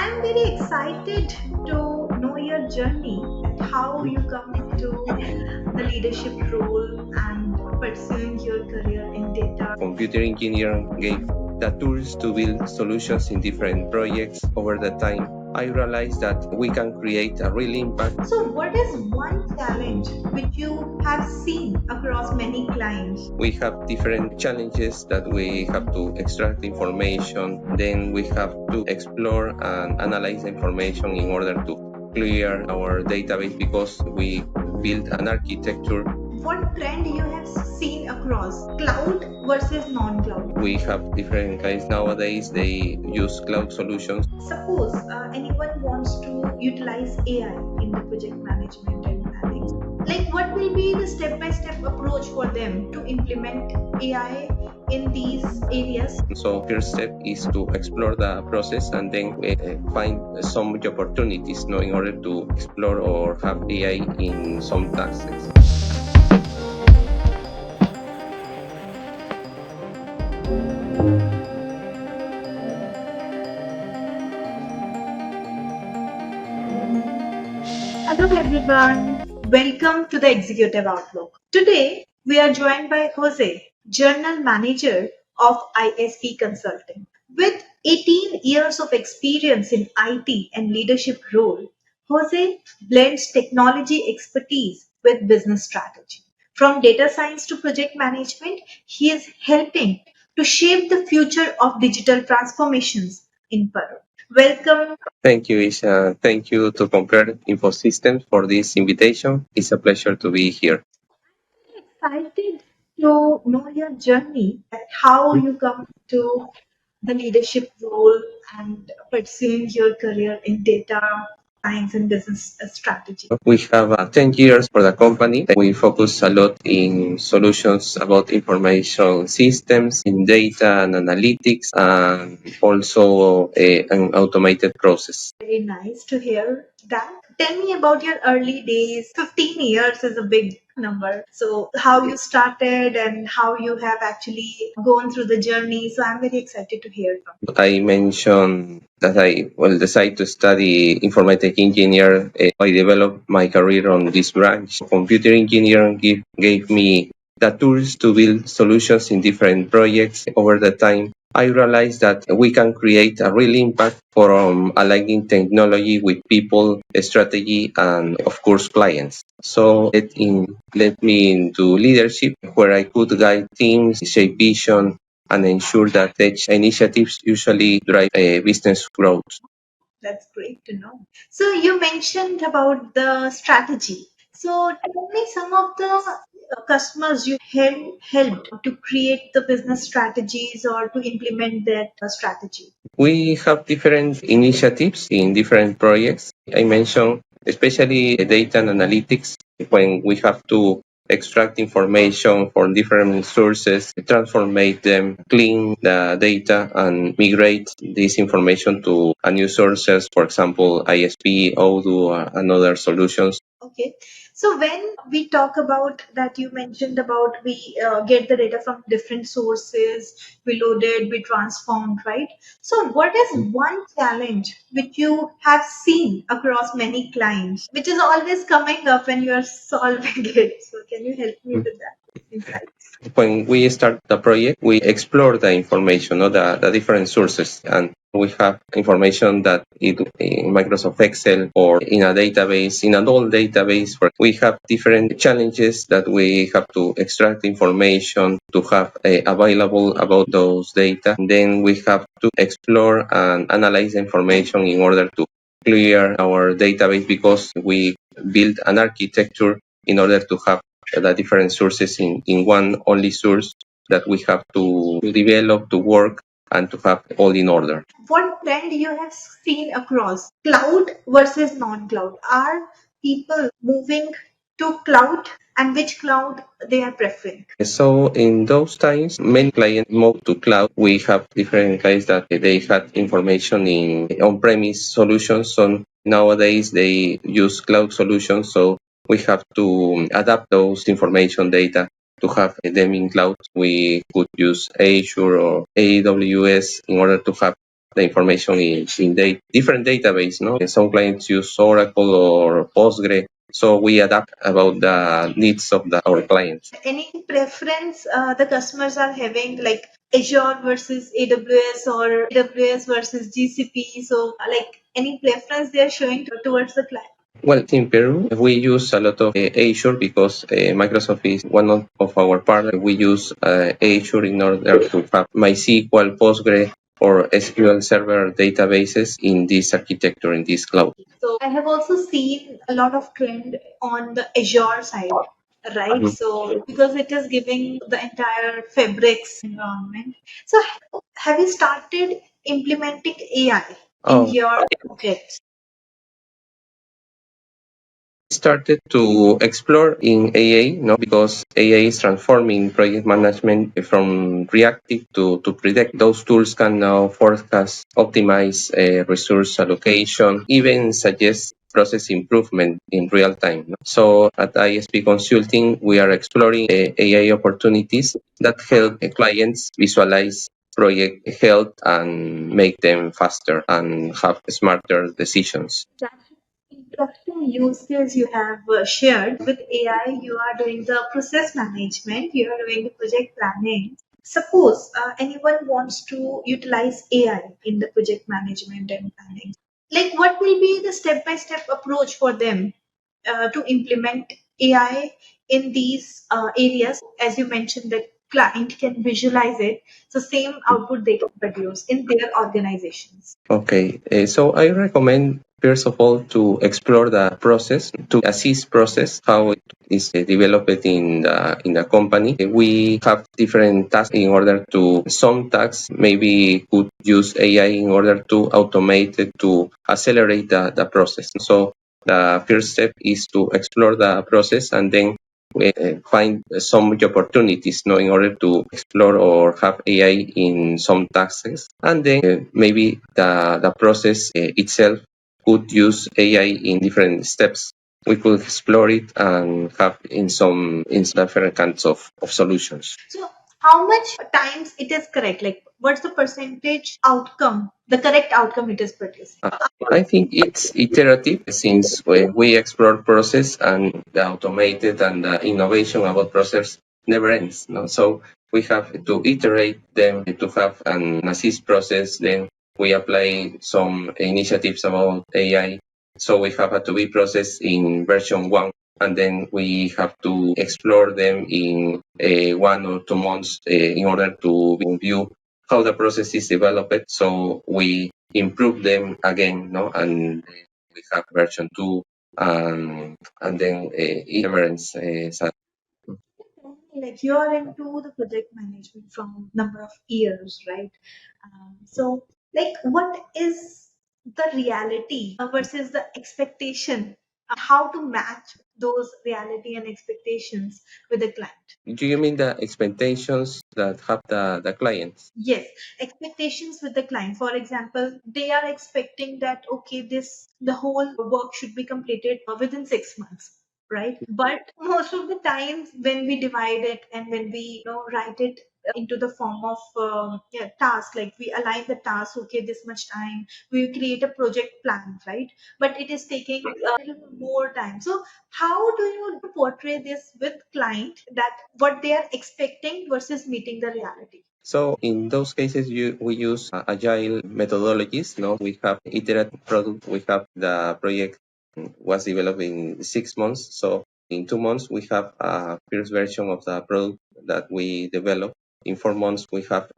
I'm very excited to know your journey and how you come into the leadership role and pursuing your career in data. Computer engineering gave the tools to build solutions in different projects. Over the time, I realized that we can create a real impact. So, what is one challenge which you have seen across many clients? We have different challenges that we have to extract information, then we have to explore and analyze the information in order to clear our database because we build an architecture. What trend you have seen across cloud versus non-cloud? We have different guys nowadays, they use cloud solutions. Suppose anyone wants to utilize AI in the project management and planning. Like, what will be the step-by-step approach for them to implement AI in these areas? So first step is to explore the process and then find some opportunities in order to explore or have AI in some tasks. Hello everyone, welcome to the Executive Outlook. Today we are joined by Jose, General Manager of ISP Consulting. With 18 years of experience in IT and leadership role, Jose blends technology expertise with business strategy. From data science to project management, he is helping to shape the future of digital transformations in Peru. Welcome. Thank you, Isha. Thank you to Complere Infosystem for this invitation. It's a pleasure to be here. Excited to know your journey and how you come to the leadership role and pursuing your career in data science and business strategy. We have 10 years for the company. We focus a lot in solutions about information systems, in data and analytics, and also an automated process. Very nice to hear that. Tell me about your early days. 15 years is a big number. So, how you started and how you have actually gone through the journey. So, I'm very excited to hear from you. I mentioned that I decided to study informatics engineer. I developed my career on this branch. Computer engineering gave me the tools to build solutions in different projects. Over the time, I realized that we can create a real impact from aligning technology with people, strategy, and of course clients. So it led me into leadership where I could guide teams, shape vision, and ensure that tech initiatives usually drive business growth. That's great to know. So you mentioned about the strategy. So tell me some of the customers you helped to create the business strategies or to implement that strategy. We have different initiatives in different projects. I mentioned especially data and analytics when we have to extract information from different sources, transformate them, clean the data, and migrate this information to a new sources, for example, ISP, Odoo, and other solutions. Okay. So when we talk about that, you mentioned about we get the data from different sources, we loaded, we transformed, right? So what is one challenge which you have seen across many clients, which is always coming up when you are solving it? So can you help me with that insight? When we start the project, we explore the information, the different sources, and we have information that in Microsoft Excel or in a database, in an old database, where we have different challenges that we have to extract information to have available about those data. And then we have to explore and analyze the information in order to clear our database because we build an architecture in order to have the different sources in one only source that we have to develop, to work, and to have all in order. What trend you have seen across cloud versus non-cloud? Are people moving to cloud and which cloud they are preferring? So in those times, many clients moved to cloud. We have different guys that they had information in on-premise solutions. So nowadays they use cloud solutions. So we have to adapt those information data to have them in cloud. We could use Azure or AWS in order to have the information in different database. No, some clients use Oracle or Postgre, so we adapt about the needs of our clients. Any preference the customers are having, like Azure versus AWS or AWS versus GCP? So, like any preference they are showing towards the client? Well, in Peru, we use a lot of Azure because Microsoft is one of our partners. We use Azure in order to have MySQL, Postgre, or SQL Server databases in this architecture, in this cloud. So I have also seen a lot of trend on the Azure side, right? Mhm. So because it is giving the entire fabrics environment. So have you started implementing AI in Oh, your projects? started to explore in AA, no, because AA is transforming project management from reactive to predict. Those tools can now forecast, optimize resource allocation, even suggest process improvement in real time. No? So at ISP Consulting, we are exploring AI opportunities that help clients visualize project health and make them faster and have smarter decisions. That's interesting use case you have shared. With AI, you are doing the process management, you are doing the project planning. Suppose anyone wants to utilize AI in the project management and planning. Like, what will be the step by step approach for them to implement AI in these areas? As you mentioned, that client can visualize it, so same output they can produce in their organizations. Okay, so I recommend first of all to explore the process, to assist process, how it is developed in the company. We have different tasks in order to, some tasks maybe could use AI in order to automate it, to accelerate the process. So the first step is to explore the process and then find some opportunities, no, in order to explore or have AI in some tasks, and then maybe the process itself could use AI in different steps. We could explore it and have in different kinds of solutions. So how much times it is correct? Like what's the percentage outcome, the correct outcome it is producing? I think it's iterative since we explore process and the automated and the innovation about process never ends. No? So we have to iterate them to have an assist process. Then we apply some initiatives about AI. So we have a to-be process in version 1, and then we have to explore them in 1 or 2 months in order to view how the process is developed. So we improve them again, no, and we have version 2, and then it Like you are into the project management from number of years, right? So like what is the reality versus the expectation? How to match those reality and expectations with the client? Do you mean the expectations that have the clients? Yes, expectations with the client. For example, they are expecting that okay, this the whole work should be completed within 6 months, right? But most of the times when we divide it and when we write it into the form of task, like we align the task. Okay, this much time we create a project plan, right? But it is taking a little more time. So how do you portray this with client that what they are expecting versus meeting the reality? So in those cases, we use agile methodologies. No, we have iterative product. We have the project was developed in 6 months. So in 2 months, we have a first version of the product that we developed. In 4 months, we have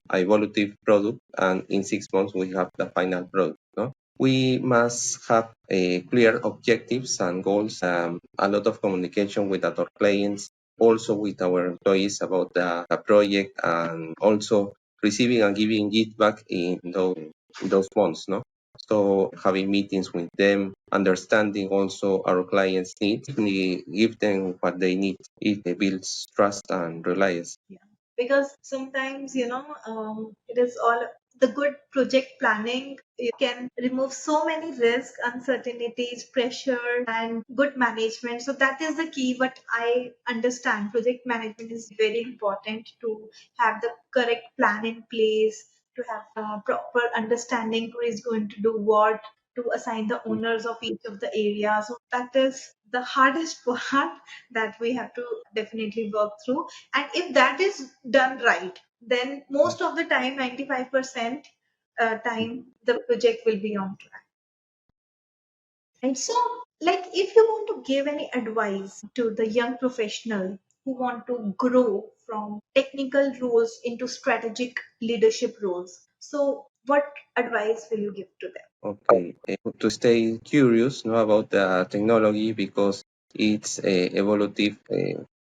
evolutive product, and in 6 months, we have the final product. No, we must have clear objectives and goals. A lot of communication with our clients, also with our employees about the project, and also receiving and giving feedback in those months, no? So having meetings with them, understanding also our clients' needs, we give them what they need. It builds trust and reliance. Yeah. Because sometimes, it is all the good project planning. You can remove so many risks, uncertainties, pressure, and good management. So that is the key. What I understand, project management is very important to have the correct plan in place, to have a proper understanding who is going to do what, to assign the owners of each of the area. So that is the hardest part that we have to definitely work through. And if that is done right, then most of the time, 95% time, the project will be on track. And so, like, if you want to give any advice to the young professional who want to grow from technical roles into strategic leadership roles, so what advice will you give to them? Okay, to stay curious, about the technology because it's evolutive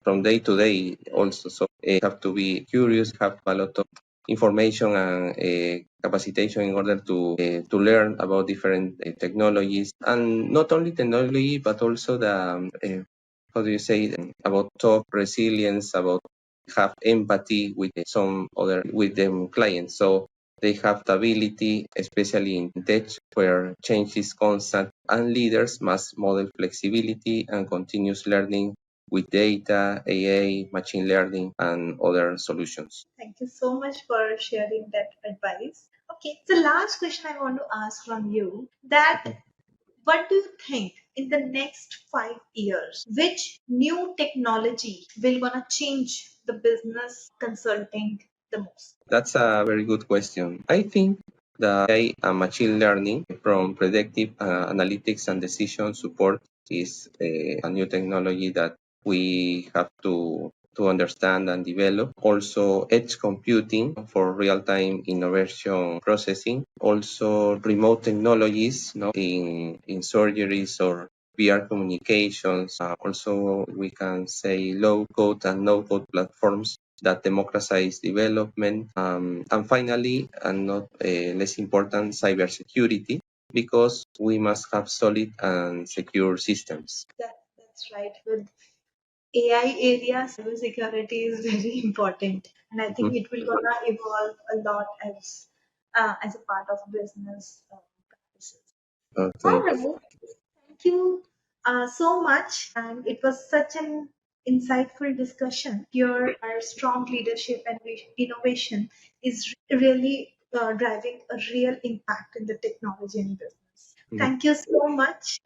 from day to day also. So have to be curious, have a lot of information and capacitation in order to learn about different technologies, and not only technology but also the how do you say, about top resilience, about have empathy with some other with them clients. So they have the ability, especially in tech, where change is constant, and leaders must model flexibility and continuous learning with data, AI, machine learning, and other solutions. Thank you so much for sharing that advice. Okay, the last question I want to ask from you that what do you think in the next 5 years, which new technology will gonna change the business consulting the most? That's a very good question. I think the AI and machine learning from predictive analytics and decision support is a new technology that we have to understand and develop. Also, edge computing for real-time innovation processing. Also, remote technologies, in surgeries or VR communications. Also, we can say low-code and no-code platforms that democratize development. And finally, and not less important, cybersecurity, because we must have solid and secure systems. That's right. With AI area, cybersecurity is very important, and I think Mhm. it will gonna evolve a lot as a part of business practices. All Okay. right. Thank you so much. And it was such an insightful discussion. Your strong leadership and innovation is really driving a real impact in the technology and business. Mhm. Thank you so much.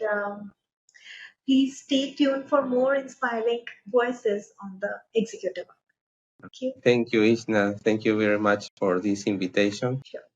Please stay tuned for more inspiring voices on the executive. Thank you. Thank you, Ishna. Thank you very much for this invitation. Sure.